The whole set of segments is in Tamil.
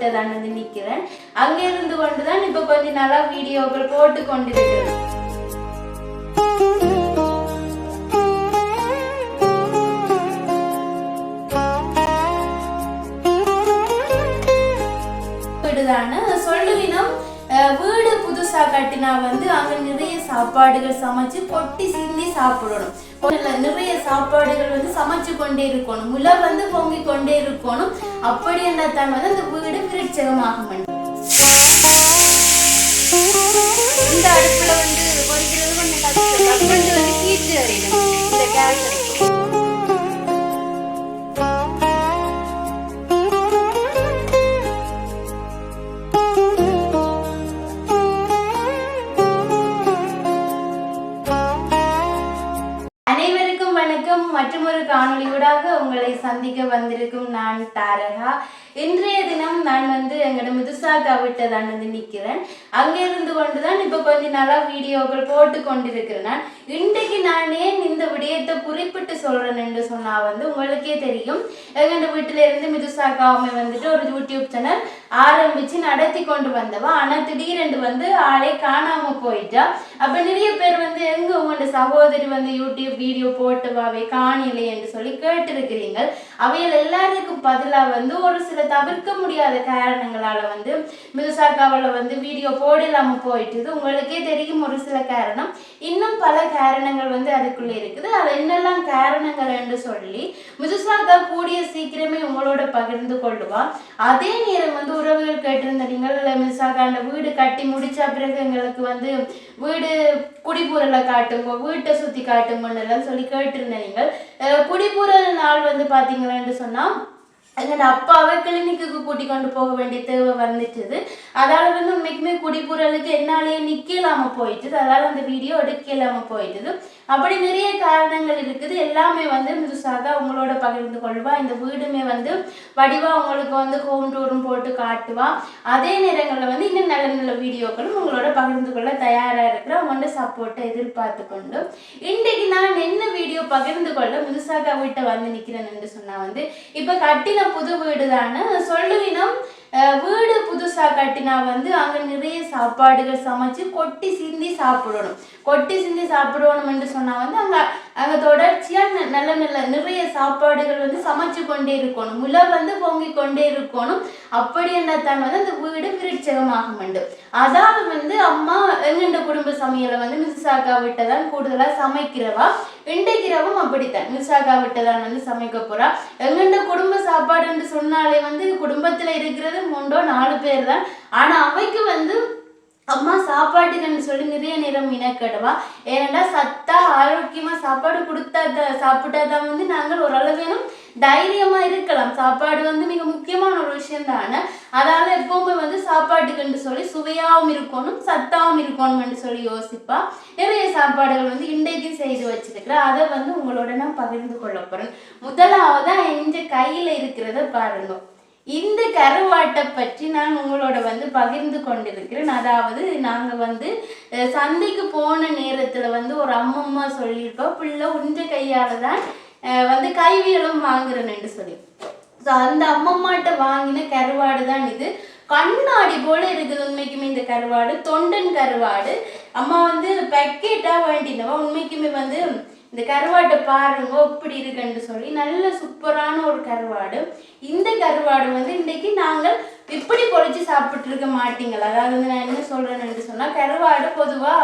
விட்டதான் வந்து நிக்கிறேன். அங்க இருந்து கொண்டுதான் இப்ப கொஞ்ச நாளா வீடியோக்கள் போட்டு கொண்டிருக்கிறேன். சொல்லுவினம் வீடு புதுசா கட்டினா வந்து அங்க நிறைய சாப்பாடுகள் சமைச்சு கொட்டி சிந்தி சாப்பிடணும். நிறைய சாப்பாடுகள் வந்து சமைச்சு கொண்டே இருக்கணும், முளை வந்து பொங்கி கொண்டே இருக்கணும். அப்படி என்றால் வந்து அந்த வீடு விருட்சகமாகும். இந்த அடுப்புல வந்து பொறிக்கிறது கொஞ்சம் கஷ்டம், வந்து ஹீட் அறியணும். இந்த கேஸ் மற்றொரு காணொளியூடாக உங்களை சந்திக்க வந்திருக்கும் நான் தாரகா. இன்றைய தினம் நான் வந்து எங்களோட முதுசாக்கா விட்டதான் வந்து நிக்கிறேன். அங்க இருந்து கொண்டுதான் இப்ப கொஞ்ச நாளா வீடியோக்கள் போட்டு கொண்டிருக்கிறேன். இன்றைக்கு நான் ஏன் இந்த விடயத்தை குறிப்பிட்டு சொல்றேன் என்று சொன்னா வந்து உங்களுக்கே தெரியும், எங்களோட வீட்டுல இருந்து முதுசாக்காவுமே வந்துட்டு ஒரு யூடியூப் சேனல் ஆரம்பிச்சு நடத்தி கொண்டு வந்தவா. ஆனா திடீரென்று வந்து ஆளே காணாம போயிட்டா. அப்ப நிறைய பேர் வந்து எங்க உங்களோட சகோதரி வந்து யூடியூப் வீடியோ போட்டுவாவே காணலை என்று சொல்லி கேட்டிருக்கிறீங்க. அவையில் எல்லாருக்கும் பதிலா வந்து ஒரு சில தவிர்க்க முடியாத காரணங்களால வந்து முதுசாக்காவில வந்து வீடியோ போடலாம போயிட்டுது. உங்களுக்கே தெரியும் ஒரு சில காரணம், இன்னும் பல காரணங்கள் வந்து அதுக்குள்ள இருக்குது. அது என்னெல்லாம் காரணங்கள் என்று சொல்லி முதுசாக்கா கூடிய சீக்கிரமே உங்களோட பகிர்ந்து கொள்ளுவா. அதே நேரம் வந்து உறவுகள் கேட்டிருந்தீங்க, முதுசாக்கா அந்த வீடு கட்டி முடிச்ச பிறகு எங்களுக்கு வந்து வீடு குடிபூரலை காட்டுங்க, வீட்டை சுத்தி காட்டுங்கன்னு எல்லாம் சொல்லி கேட்டிருந்தீங்க. குடிபூரல் நாள் வந்து பாத்தீங்கன்னு சொன்னா எங்களோட அப்பாவை கிளினிக்கு கூட்டி கொண்டு போக வேண்டிய தேவை வந்துட்டுது. அதால வந்து உண்மைக்குமே குடிபுறலுக்கு என்னாலேயே நிக்கலாம போயிட்டுது. அதால அந்த வீடியோ எடுக்கலாம போயிட்டுது. அப்படி நிறைய காரணங்கள் இருக்குது. எல்லாமே வந்து முதுசாக உங்களோட பகிர்ந்து கொள்வா. இந்த வீடுமே வந்து வடிவா உங்களுக்கு வந்து ஹோம் டூரும் போட்டு காட்டுவா. அதே நேரங்களில் வந்து இன்னும் நல்ல நல்ல வீடியோக்களும் உங்களோட பகிர்ந்து கொள்ள தயாரா இருக்கிற உங்களோட சப்போர்ட்டை எதிர்பார்த்து கொண்டு இன்றைக்கு நான் என்ன வீடியோ பகிர்ந்து கொள்ள முதுசாக வீட்டை வந்து நிக்கிறேன் என்று சொன்னா வந்து இப்ப கட்டின புது வீடு தானே சொல்லுவினம். வீடு புதுசா கட்டினா வந்து அங்க நிறைய சாப்பாடுகள் சமைச்சு கொட்டி சிந்தி சாப்பிடணும். கொட்டி சிந்தி சாப்பிடணும் என்று சொன்னா வந்து அங்க தொடர்ச்சியா நல்ல நல்ல நிறைய சாப்பாடுகள் வந்து சமைச்சு கொண்டே இருக்கணும், முளை வந்து பொங்கி கொண்டே இருக்கணும். அப்படி என்றால் வந்து அந்த வீடு விருட்சகமாகும். அதாவது வந்து அம்மா எங்கெண்ட குடும்ப சமையலை வந்து முதுசாக்கா விட்டதான் கூடுதலா சமைக்கிறவா. இன்றைக்கிறவும் அப்படித்தான் முதுசாக்கா விட்டதான் வந்து சமைக்க போறா. எங்கெண்ட குடும்ப சாப்பாடு என்று சொன்னாலே வந்து குடும்பத்துல இருக்கிறது 3-4 பேர் தான். ஆனா அவைக்கு வந்து அம்மா சாப்பாட்டுக்குன்னு சொல்லி நிறைய நேரம் மினக்கடுவா. ஏன்னா சத்தா ஆரோக்கியமா சாப்பாடு சாப்பிட்டாதான் வந்து நாங்கள் ஓரளவேனும் தைரியமா இருக்கலாம். சாப்பாடு வந்து மிக முக்கியமான ஒரு விஷயம் தானே. அதனால எப்பவுமே வந்து சாப்பாட்டுக்குன்னு சொல்லி சுவையாவும் இருக்கணும், சத்தாவும் இருக்கணும் சொல்லி யோசிப்பா. நிறைய சாப்பாடுகள் வந்து இன்றைக்கு செய்து வச்சிருக்கிறேன். அதை வந்து உங்களோட நான் பகிர்ந்து கொள்ள போறேன். முதலாவதா எங்க கையில இருக்கிறத பாருங்க. இந்த கருவாட்டை பற்றி நான் உங்களோட வந்து பகிர்ந்து கொண்டிருக்கிறேன். அதாவது நாங்க வந்து சந்தைக்கு போன நேரத்துல வந்து ஒரு அம்மம்மா சொல்லியிருப்போம், பிள்ளை உஞ்ச கையால தான் வந்து கைவியலும் வாங்குறேன்னு சொல்லி. ஸோ அந்த அம்மம்மாட்ட வாங்கின கருவாடு தான் இது. கண்ணாடி போல இருக்குது உண்மைக்குமே இந்த கருவாடு, தொண்டன் கருவாடு. அம்மா வந்து பேக்கெட்டா வேண்டினவா. உண்மைக்குமே வந்து இந்த கருவாட்டை பாருங்க எப்படி இருக்குன்னு சொல்லி நல்ல சூப்பரான ஒரு கருவாடு. இந்த கருவாடு வந்து இன்னைக்கு நாங்கள் இப்படி பொறிச்சு சாப்பிட்டு இருக்க மாட்டீங்களா. அதாவது வந்து நான் என்ன சொல்றேன்னு சொன்னா, கருவாடு பொதுவா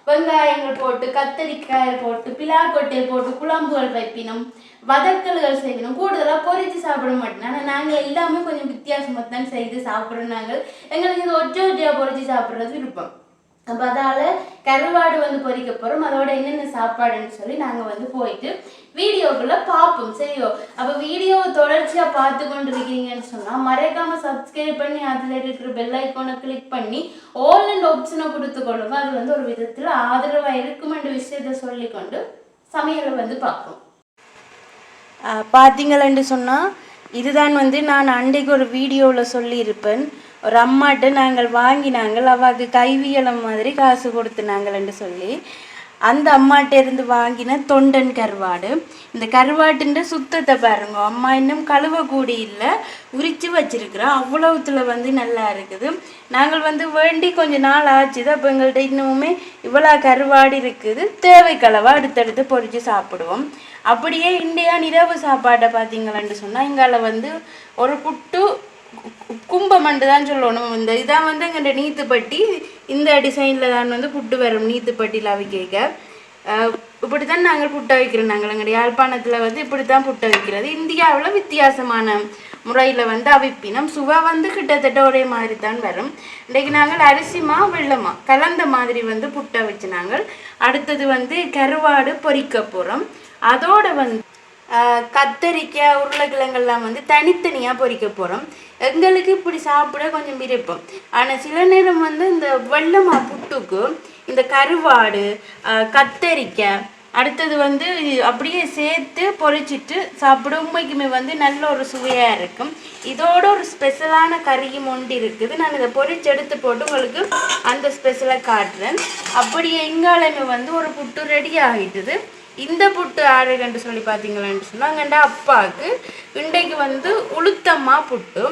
வெங்காயங்கள் போட்டு கத்தரிக்காய் போட்டு பிலாக்கொட்டையை போட்டு குழம்புகள் வைப்பினோம், வதக்கல்கள் செய்யணும், கூடுதலாக பொறிச்சு சாப்பிட மாட்டோம். ஆனால் நாங்கள் எல்லாமே கொஞ்சம் வித்தியாசமாக தான் செய்து சாப்பிட்றோம். நாங்கள் எங்களுக்கு இது ஒற்றையா பொறிச்சு சாப்பிட்றது விருப்பம். அப்போ அதால் கருவாடு வந்து பொறிக்க போகிறோம். அதோட என்னென்ன சாப்பாடுன்னு சொல்லி நாங்கள் வந்து போயிட்டு வீடியோக்குள்ளே பார்ப்போம். சரியோ? அப்போ வீடியோவை தொடர்ச்சியாக பார்த்து கொண்டு இருக்கீங்கன்னு சொன்னால் மறக்காமல் சப்ஸ்கிரைப் பண்ணி அதில் இருக்கிற பெல் ஐக்கானை கிளிக் பண்ணி ஆல் அண்ட் ஆப்ஷனை கொடுத்து கொள்ளுங்க. அது வந்து ஒரு விதத்தில் ஆதரவாக இருக்குமென்ற விஷயத்தை சொல்லிக்கொண்டு சமையலை வந்து பார்ப்போம். பார்த்தீங்களன்னு சொன்னால் இதுதான் வந்து நான் அன்றைக்கு ஒரு வீடியோவில் சொல்லியிருப்பேன். ஒரு அம்மாட்ட நாங்கள் வாங்கினாங்கள், அவாக்கு கைவியலம் மாதிரி காசு கொடுத்துனாங்கள்னு சொல்லி. அந்த அம்மாட்ட இருந்து வாங்கின தொண்டன் கருவாடு. இந்த கருவாட்டுன்ற சுத்தத்தை பாருங்க, அம்மா இன்னும் கழுவ கூடி இல்லை, உரித்து வச்சிருக்கிறோம். அவ்வளவுத்துல வந்து நல்லா இருக்குது. நாங்கள் வந்து வேண்டி கொஞ்ச நாள் ஆச்சுது. அப்போ எங்கள்கிட்ட இன்னுமே இவ்வளோ கருவாடு இருக்குது. தேவைக்களவா அடுத்தடுத்து பொறிச்சு சாப்பிடுவோம். அப்படியே இந்தியா இரவு சாப்பாட்டை பார்த்தீங்களன்னு சொன்னால் இங்கால வந்து ஒரு புட்டு கும்பமண்டு தான் சொல்லணும். இந்த இதான் வந்து எங்கள்கிட்ட நீத்துப்பட்டி, இந்த டிசைனில் தான் வந்து புட்டு வரும். நீத்துப்பட்டியில் அவிக்க இப்படி தான் நாங்கள் புட்டை வைக்கிறோம். நாங்கள் எங்களுடைய யாழ்ப்பாணத்தில் வந்து இப்படி தான் புட்டை வைக்கிறது. இந்தியாவில் வித்தியாசமான முறையில் வந்து அவிப்பினம் சுவை வந்து கிட்டத்தட்ட ஒரே மாதிரி தான் வரும். இன்றைக்கு நாங்கள் அரிசிமா வெள்ளமா கலந்த மாதிரி வந்து புட்டை வச்சு நாங்கள் அடுத்தது வந்து கருவாடு பொரிக்க போகிறோம். அதோட வந்து கத்தரிக்காய் உருளைக்கிழங்கெல்லாம் வந்து தனித்தனியாக பொரிக்க போகிறோம். எங்களுக்கு இப்படி சாப்பிட கொஞ்சம் விருப்பம். ஆனால் சில நேரம் வந்து இந்த வெள்ளமா புட்டுக்கு இந்த கருவாடு கத்தரிக்காய் அடுத்தது வந்து அப்படியே சேர்த்து பொரிச்சிட்டு சாப்பிட உண்மைக்குமே வந்து நல்ல ஒரு சுவையாக இருக்கும். இதோட ஒரு ஸ்பெஷலான கறியும் ஒன்று இருக்குது. நான் இதை பொரிச்சு எடுத்து போட்டு உங்களுக்கு அந்த ஸ்பெஷலாக காட்டுறேன். அப்படியே எங்காலுமே வந்து ஒரு புட்டு ரெடி ஆகிட்டுது. இந்த புட்டு ஆறுகண்டு சொல்லி பார்த்தீங்களான்னு சொன்னால் எங்கள்ட அப்பாவுக்கு இன்றைக்கு வந்து உளுத்தம்மா புட்டு.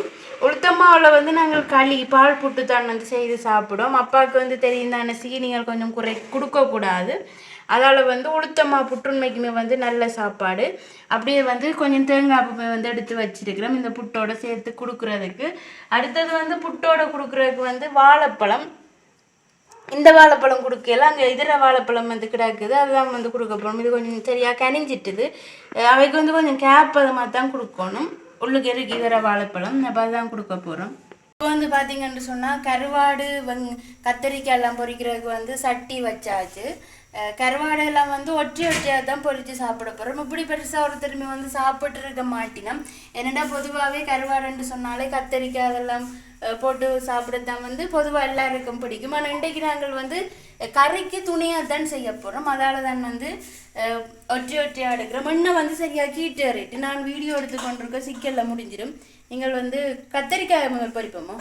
உளுத்தம்மாவில் வந்து நாங்கள் களி பால் புட்டு தான் வந்து செய்து சாப்பிடுவோம். அப்பாவுக்கு வந்து தெரியும் தானே சீனிகள் கொஞ்சம் கொடுக்கக்கூடாது. அதால் வந்து உளுத்தம்மா புற்றுண்மைக்குமே வந்து நல்ல சாப்பாடு. அப்படியே வந்து கொஞ்சம் தேங்காய் வந்து எடுத்து வச்சிருக்கிறோம் இந்த புட்டோட சேர்த்து கொடுக்குறதுக்கு. அடுத்தது வந்து புட்டோட கொடுக்குறதுக்கு வந்து வாழைப்பழம். இந்த வாழைப்பழம் கொடுக்கல, அங்கே இதர வாழைப்பழம் வந்து கிடக்குது, அதுதான் வந்து கொடுக்க போகணும். இது கொஞ்சம் சரியாக கனிஞ்சிட்டுது. அவைக்கு வந்து கொஞ்சம் கேப்பதமாக தான் கொடுக்கணும். உள்ளுக்கு இருக்கு இதர வாழைப்பழம், அப்போ அதுதான் கொடுக்க போகிறோம். இப்போ வந்து பார்த்தீங்கன்னு சொன்னால் கருவாடு கத்தரிக்காய் எல்லாம் பொரிக்கிறதுக்கு வந்து சட்டி வச்சாச்சு. கருவாடெல்லாம் வந்து ஒற்றையாக தான் பொரித்து சாப்பிட போகிறோம். இப்படி பெருசாக ஒரு திரும்பி வந்து சாப்பிட்டு இருக்க மாட்டினோம். என்னடா பொதுவாகவே கருவாடுன்னு சொன்னாலே கத்தரிக்காய் அதெல்லாம் போட்டு சாப்பிடத்தான் வந்து பொதுவாக எல்லாருக்கும் பிடிக்கும். ஆனால் இன்றைக்கு நாங்கள் வந்து கறிக்கு துணியாக தான் செய்ய போகிறோம். அதால் தான் வந்து ஒற்றையாக எடுக்கிறோம். இன்னும் வந்து சரியாக கீட்டு ஏறிட்டு நான் வீடியோ எடுத்து கொண்டிருக்க சிக்கலில் முடிஞ்சிடும். நீங்கள் வந்து கத்தரிக்காய் முதல் பொரிப்போமா,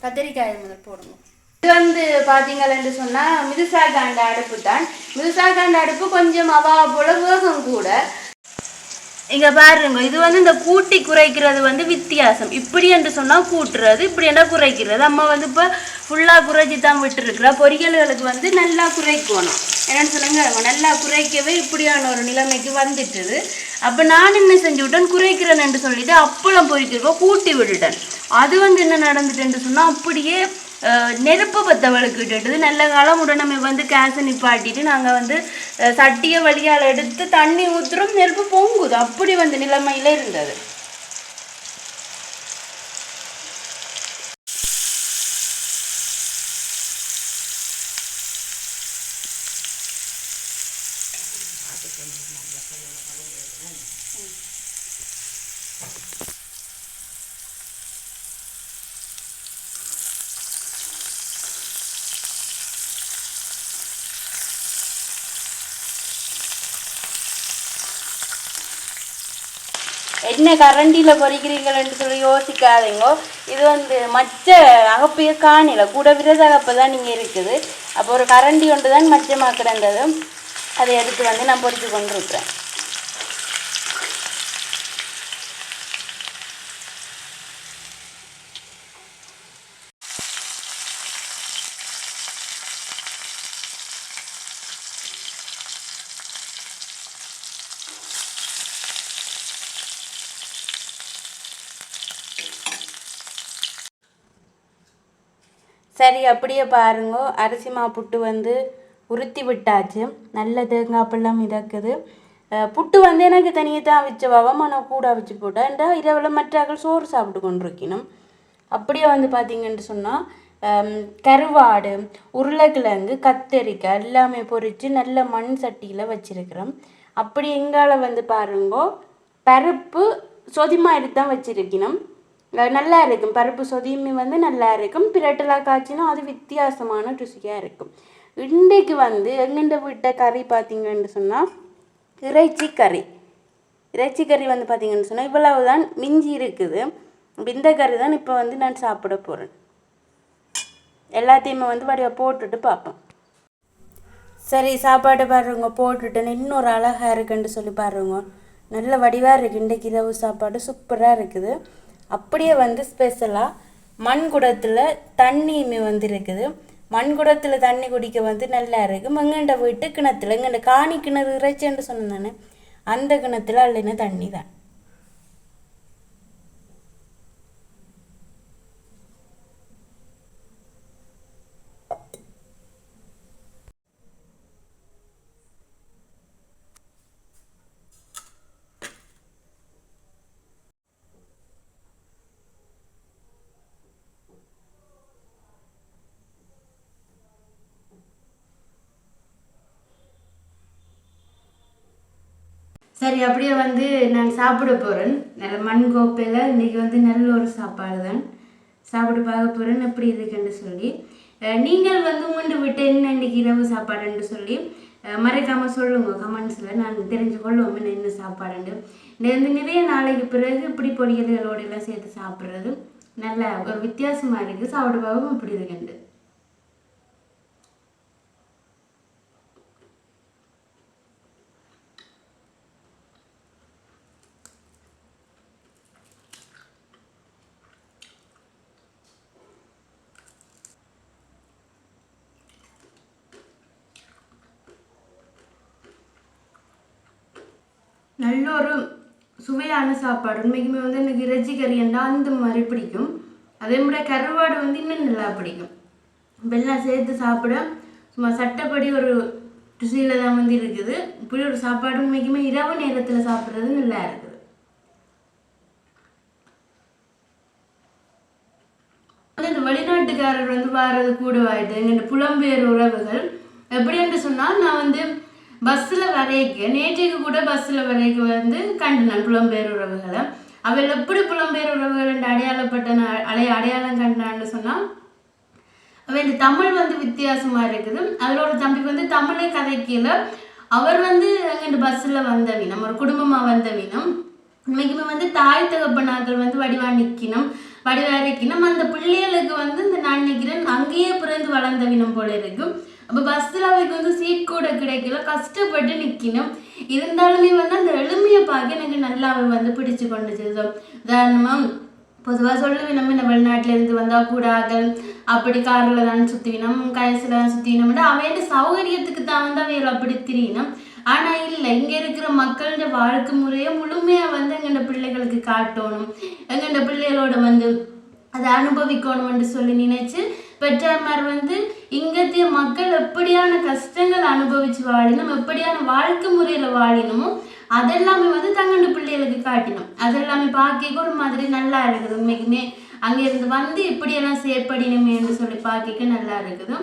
கத்தரிக்காய் முதல் போடுங்க. இது வந்து பார்த்தீங்கன்னு சொன்னால் மிதுசாகாண்ட அடுப்பு தான். மிதுசாகாண்ட அடுப்பு கொஞ்சம் அவா போல வேகம் கூட. இங்கே பாருங்க, இது வந்து இந்த கூட்டி குறைக்கிறது வந்து வித்தியாசம். இப்படி என்று சொன்னால் கூட்டுறது, இப்படி என்ன குறைக்கிறது. அம்மா வந்து இப்போ ஃபுல்லாக குறைச்சி தான் விட்டுருக்குறா. பொரியல்களுக்கு வந்து நல்லா குறைக்கணும். என்னென்னு சொன்னாங்க, நல்லா குறைக்கவே இப்படியான ஒரு நிலைமைக்கு வந்துட்டுது. அப்போ நான் என்ன செஞ்சு விட்டேன், குறைக்கிறேன் என்று சொல்லிட்டு அப்பளம் பொரிக்கிறப்போ கூட்டி விட்டுட்டேன். அது வந்து என்ன நடந்துட்டுன்னு சொன்னால் அப்படியே நெருப்பு பற்ற வளர்க்கிட்டு நல்ல காலம் உடனே வந்து கேஸை நிப்பாட்டிட்டு நாங்கள் வந்து சட்டியை வழியால் எடுத்து தண்ணி ஊற்றுறோம், நெருப்பு பொங்குது. அப்படி வந்து நிலைமையில இருந்தது. என்ன கரண்டியில் பொறிக்கிறீங்களன்னு சொல்லி யோசிக்காதீங்க. இது வந்து மச்ச அகப்பைய காணில கூட விரத அகப்பை தான் நீங்கள் இருக்குது. அப்போ ஒரு கரண்டி ஒன்று தான் மச்சமாக கிடந்தது. அதை எடுத்து வந்து நான் பொறிச்சு கொண்டு இருக்கிறேன். சரி, அப்படியே பாருங்க, அரிசி மா புட்டு வந்து உருத்தி விட்டாச்சு. நல்ல தேங்காய் பழம் மிதக்குது. புட்டு வந்து எனக்கு தனியாக தான் அவிச்சவாவும், ஆனால் கூட அவிச்சு போட்டேன்டா இரவில் மற்றாக்கள் சோறு சாப்பிட்டு கொண்டிருக்கணும். அப்படியே வந்து பார்த்தீங்கன்னு சொன்னால் கருவாடு உருளைக்கிழங்கு கத்தரிக்காய் எல்லாமே பொரித்து நல்ல மண் சட்டியில் வச்சுருக்கிறோம். அப்படி எங்கால வந்து பாருங்கோ பருப்பு சொதி மாதிரி தான் வச்சுருக்கணும். நல்லா இருக்கும். பருப்பு சொதியுமே வந்து நல்லா இருக்கும். பிரட்டலாக காய்ச்சினா அது வித்தியாசமான ருசியாக இருக்கும். இன்றைக்கு வந்து எங்கெண்ட வீட்டை கறி பார்த்தீங்கன்னு சொன்னால் இறைச்சி கறி வந்து பார்த்தீங்கன்னு சொன்னால் இவ்வளவு தான் மிஞ்சி இருக்குது. இந்த கறி தான் இப்போ வந்து நான் சாப்பிட போகிறேன். எல்லாத்தையுமே வந்து வடிவ போட்டுட்டு பார்ப்பேன். சரி சாப்பாடு பாருங்க போட்டுட்டேன்னு இன்னொரு அழகாக இருக்குன்னு சொல்லி பாருங்க. நல்ல வடிவாக இருக்குது. இன்றைக்கு இரவு சாப்பாடு சூப்பராக இருக்குது. அப்படியே வந்து ஸ்பெஷலாக மண்குடத்தில் தண்ணியுமே வந்து இருக்குது. மண்குடத்தில் தண்ணி குடிக்க வந்து நல்லா இருக்குது. எங்கண்ட வீட்டு கிணத்துல எங்கண்ட காணி கிணறு இறைச்சேன்னு சொன்னேன் நான், அந்த கிணத்துல அல்லைன்னா தண்ணி தான். சரி அப்படியே வந்து நான் சாப்பிட போகிறேன். நல்ல மண் கோப்பையில் இன்றைக்கி வந்து நல்ல ஒரு சாப்பாடு தான் சாப்பிட்டு பார்க்க போகிறேன் எப்படி இருக்குன்னு சொல்லி. நீங்கள் வந்து உங்கள்கிட்ட விட்டு என்ன இன்றைக்கி இரவு சாப்பாடுன்னு சொல்லி மறைக்காமல் சொல்லுங்க கமெண்ட்ஸில். நான் தெரிஞ்சு கொள்ளுவோம் என்ன சாப்பாடுண்டு. வந்து நிறைய நாளைக்கு பிறகு இப்படி பொடியல்களோடு எல்லாம் சேர்த்து சாப்பிட்றது நல்ல ஒரு வித்தியாசமாக இருக்குது. சாப்பிட பார்க்கவும் இப்படி இருக்குண்டு. நல்ல ஒரு சுவையான சாப்பாடு. உண்மைக்குமே வந்து எனக்கு இறைச்சி கறி என்றால் அந்த மாதிரி பிடிக்கும். அதே மாதிரி கருவாடு வந்து இன்னும் நல்லா பிடிக்கும். வெள்ளம் சேர்த்து சாப்பிட சும்மா சட்டப்படி ஒரு ருசியில் தான் வந்து இருக்குது. இப்படி ஒரு சாப்பாடு உண்மைக்குமே இரவு நேரத்தில் சாப்பிட்றது நல்லா இருக்குது. இந்த வெளிநாட்டுக்காரர் வந்து வாரது கூட ஆயிட்டு எங்கள் புலம்பெயர் உறவுகள் எப்படின்னு சொன்னால், நான் வந்து பஸ்ஸில் வரைக்க நேற்றைக்கு கூட பஸ்ஸில் வரைக்க வந்து கண்டினான் புலம்பெயர் உறவுகளை. அவள் எப்படி புலம்பெயர் உறவுகள் என்று அடையாளப்பட்ட அடையாளம் கண்டான்னு சொன்னால், அவன் தமிழ் வந்து வித்தியாசமாக இருக்குது. அதில் ஒரு தம்பி வந்து தமிழை கதைக்கல. அவர் வந்து எங்கிட்ட பஸ்ஸில் வந்தவினம், ஒரு குடும்பமாக வந்தவினம். உண்மைக்குமே வந்து தாய் தகப்பனாக்கள் வந்து வடிவா நிற்கணும், வடிவா இருக்கணும். அந்த பிள்ளைகளுக்கு வந்து இந்த நான் நிற்கிறேன் அங்கேயே பிறந்து வளர்ந்தவினம் போல இருக்கும். அப்போ பஸ்ஸில் அவைக்கு வந்து சீட் கூட கிடைக்கல, கஷ்டப்பட்டு நிற்கணும். இருந்தாலுமே வந்து அந்த எளிமையை பார்க்க எனக்கு நல்லாவே வந்து பிடிச்சு கொண்டுச்சு. உதாரணமாக பொதுவாக சொல்லுவேன், நம்ம இந்த வெளிநாட்டிலேருந்து வந்தால் கூடாக்கள் அப்படி காரில் தான் சுற்றிவினோம், கயசில் தான் சுற்றினோம்னா அவையோட சௌகரியத்துக்கு தான் வந்து அவையில் அப்படி திரியினோம். ஆனால் இல்லை, இங்கே இருக்கிற மக்களோட வாழ்க்கை முறையை முழுமையாக வந்து எங்கள்ட பிள்ளைகளுக்கு காட்டணும், எங்கள்ட பிள்ளைகளோட வந்து அதை அனுபவிக்கணும்னு சொல்லி நினைச்சு பெற்றார் வந்து இங்கத்திய மக்கள் எப்படியான கஷ்டங்கள் அனுபவிச்சு வாழினோம், எப்படியான வாழ்க்கை முறையில வாழினமோ அதெல்லாமே வந்து தங்கண்டு பிள்ளைகளுக்கு காட்டினோம். அதெல்லாமே பார்க்க ஒரு மாதிரி நல்லா இருக்குது. உண்மைக்குமே அங்கிருந்து வந்து இப்படியெல்லாம் செயற்படினமே என்று சொல்லி பார்க்க நல்லா இருக்குது.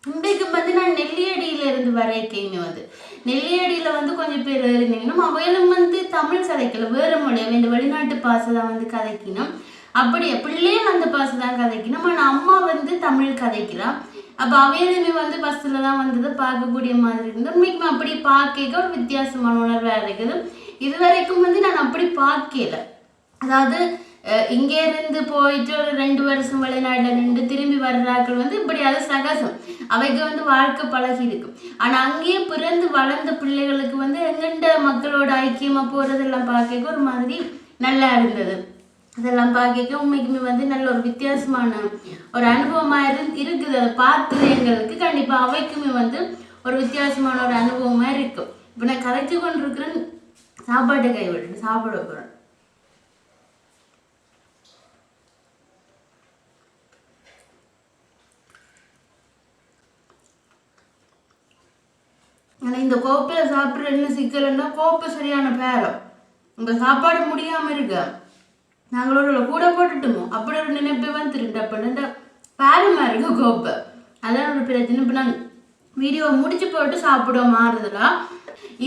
இன்றைக்கு வந்து நான் நெல்லியடியில இருந்து வரைக்கையுமே வந்து நெல்லியடியில வந்து கொஞ்சம் பேர் இருந்தீங்கன்னா அவையிலும் வந்து தமிழ் கதைக்கல, வேற மொழி இந்த வெளிநாட்டு பாசை தான் வந்து கதைக்கணும். அப்படியே பிள்ளையே அந்த பாசை தான் கதைக்கணும். ஆனால் அம்மா வந்து தமிழ் கதைக்கிறான். அப்போ அவையிலுமே வந்து பஸ்ஸில் தான் வந்தது பார்க்கக்கூடிய மாதிரி இருந்தது. உண்மைக்குமே அப்படி பார்க்க ஒரு வித்தியாசமான உணர்வாக இருக்குது. இது வரைக்கும் வந்து நான் அப்படி பார்க்கல. அதாவது இங்கே இருந்து போயிட்டு ஒரு 2 வருஷம் வெளிநாட்டில் நின்று திரும்பி வர்றாக்கள் வந்து இப்படி அது சகசம், அவைக்கு வந்து வாழ்க்கை பழகி இருக்கும். ஆனால் அங்கேயே பிறந்து வளர்ந்த பிள்ளைகளுக்கு வந்து எங்கெண்ட மக்களோட ஐக்கியமாக போகிறதெல்லாம் பார்க்க ஒரு மாதிரி நல்லா இருந்தது. அதெல்லாம் பார்க்க உண்மைக்குமே வந்து நல்ல ஒரு வித்தியாசமான ஒரு அனுபவமாக இருக்குது. அதை பார்த்து எங்களுக்கு கண்டிப்பாக அவைக்குமே வந்து ஒரு வித்தியாசமான ஒரு அனுபவமாக இருக்கும். இப்போ நான் கதைச்சு கொண்டு இருக்கிறேன், சாப்பாட்டை கைவிட்டு சாப்பிட போகிறேன். ஆனால் இந்த கோப்பையில் சாப்பிட்ற என்ன சிக்கல்னா, கோப்பை சரியான பேரம், இந்த சாப்பாடு முடியாமல் இருக்கு, நாங்களோட கூட போட்டுட்டோமோ அப்படி ஒரு நினைப்பே வந்துருண்டு அப்படின்ற பேரமாக இருக்கு கோப்பை. அதான் ஒரு பிரச்சனை. இப்போ நான் வீடியோ முடிச்சு போட்டு சாப்பிடுவோம் மாறுதலா.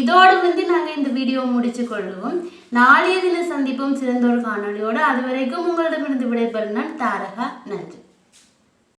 இதோடு வந்து நாங்கள் இந்த வீடியோவை முடிச்சு கொள்ளுவோம். நாளைய தினம் சந்திப்போம் சிறந்த ஒரு காணொலியோடு. அது வரைக்கும் உங்களிடமிருந்து விடைபெறும் நான் தாரகா. நன்றி.